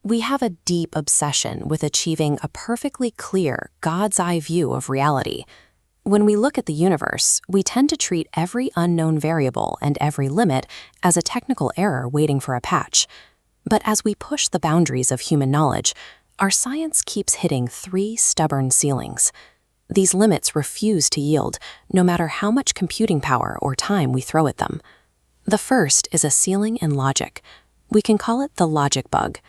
We have a deep obsession with achieving a perfectly clear, God's eye view of reality. When we look at the universe, we tend to treat every unknown variable and every limit as a technical error waiting for a patch. But as we push the boundaries of human knowledge, our science keeps hitting three stubborn ceilings. These limits refuse to yield, no matter how much computing power or time we throw at them. The first is a ceiling in logic. We can call it the logic bug.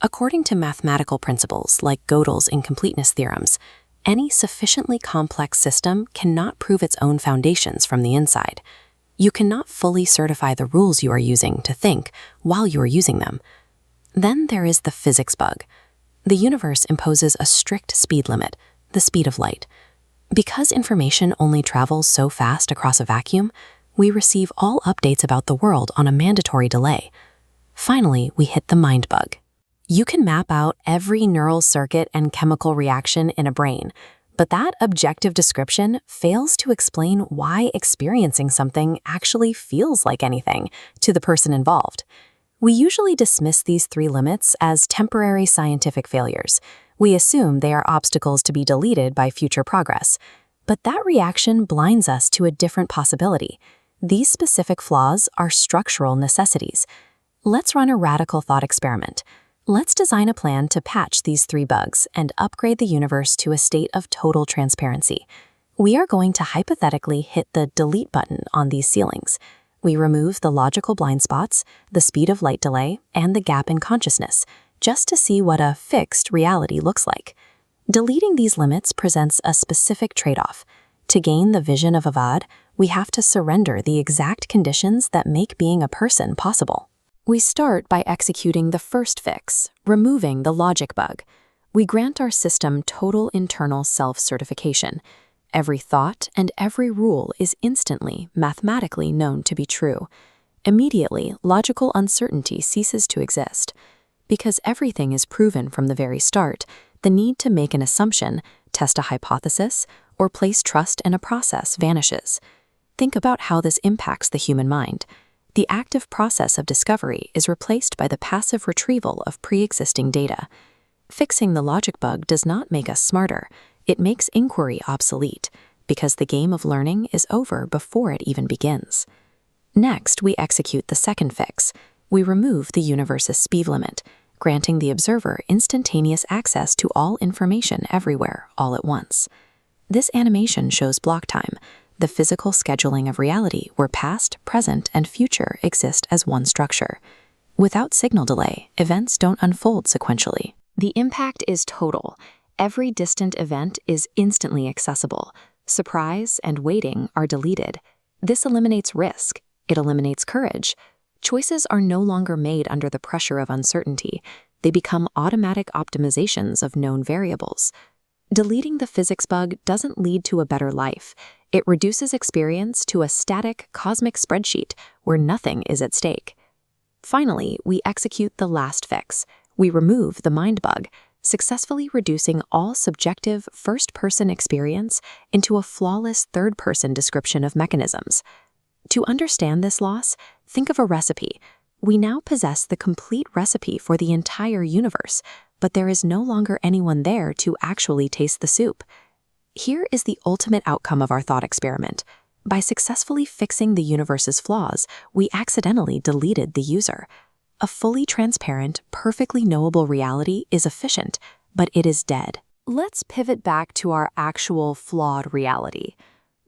According to mathematical principles like Gödel's incompleteness theorems, any sufficiently complex system cannot prove its own foundations from the inside. You cannot fully certify the rules you are using to think while you are using them. Then there is the physics bug. The universe imposes a strict speed limit, the speed of light. Because information only travels so fast across a vacuum, we receive all updates about the world on a mandatory delay. Finally, we hit the mind bug. You can map out every neural circuit and chemical reaction in a brain, but that objective description fails to explain why experiencing something actually feels like anything to the person involved. We usually dismiss these three limits as temporary scientific failures. We assume they are obstacles to be deleted by future progress. But that reaction blinds us to a different possibility. These specific flaws are structural necessities. Let's run a radical thought experiment. Let's design a plan to patch these three bugs and upgrade the universe to a state of total transparency. We are going to hypothetically hit the delete button on these ceilings. We remove the logical blind spots, the speed of light delay, and the gap in consciousness, just to see what a fixed reality looks like. Deleting these limits presents a specific trade-off. To gain the vision of Avad, we have to surrender the exact conditions that make being a person possible. We start by executing the first fix, removing the logic bug. We grant our system total internal self-certification. Every thought and every rule is instantly, mathematically known to be true. Immediately, logical uncertainty ceases to exist. Because everything is proven from the very start, the need to make an assumption, test a hypothesis, or place trust in a process vanishes. Think about how this impacts the human mind. The active process of discovery is replaced by the passive retrieval of pre-existing data. Fixing the logic bug does not make us smarter. It makes inquiry obsolete, because the game of learning is over before it even begins. Next, we execute the second fix. We remove the universe's speed limit, granting the observer instantaneous access to all information everywhere, all at once. This animation shows block time, the physical scheduling of reality where past, present, and future exist as one structure. Without signal delay, events don't unfold sequentially. The impact is total. Every distant event is instantly accessible. Surprise and waiting are deleted. This eliminates risk. It eliminates courage. Choices are no longer made under the pressure of uncertainty. They become automatic optimizations of known variables. Deleting the physics bug doesn't lead to a better life. It reduces experience to a static cosmic spreadsheet where nothing is at stake. Finally, we execute the last fix. We remove the mind bug, successfully reducing all subjective first-person experience into a flawless third-person description of mechanisms. To understand this loss, think of a recipe. We now possess the complete recipe for the entire universe, but there is no longer anyone there to actually taste the soup. Here is the ultimate outcome of our thought experiment. By successfully fixing the universe's flaws, we accidentally deleted the user. A fully transparent, perfectly knowable reality is efficient, but it is dead. Let's pivot back to our actual flawed reality.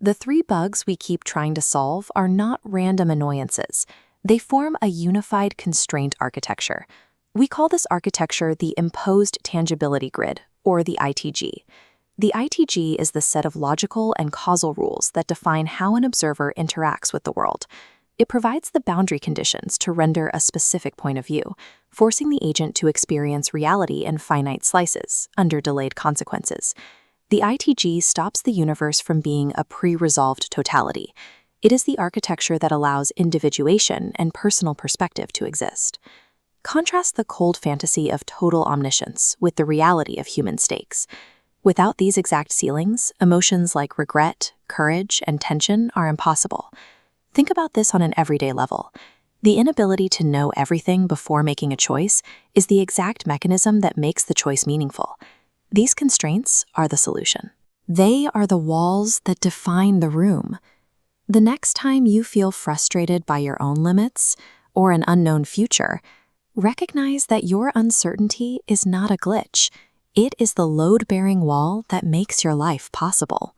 The three bugs we keep trying to solve are not random annoyances. They form a unified constraint architecture. We call this architecture the imposed tangibility grid, or the ITG. The ITG is the set of logical and causal rules that define how an observer interacts with the world. It provides the boundary conditions to render a specific point of view, forcing the agent to experience reality in finite slices, under delayed consequences. The ITG stops the universe from being a pre-resolved totality. It is the architecture that allows individuation and personal perspective to exist. Contrast the cold fantasy of total omniscience with the reality of human stakes. Without these exact ceilings, emotions like regret, courage, and tension are impossible. Think about this on an everyday level. The inability to know everything before making a choice is the exact mechanism that makes the choice meaningful. These constraints are the solution. They are the walls that define the room. The next time you feel frustrated by your own limits or an unknown future, recognize that your uncertainty is not a glitch. It is the load-bearing wall that makes your life possible.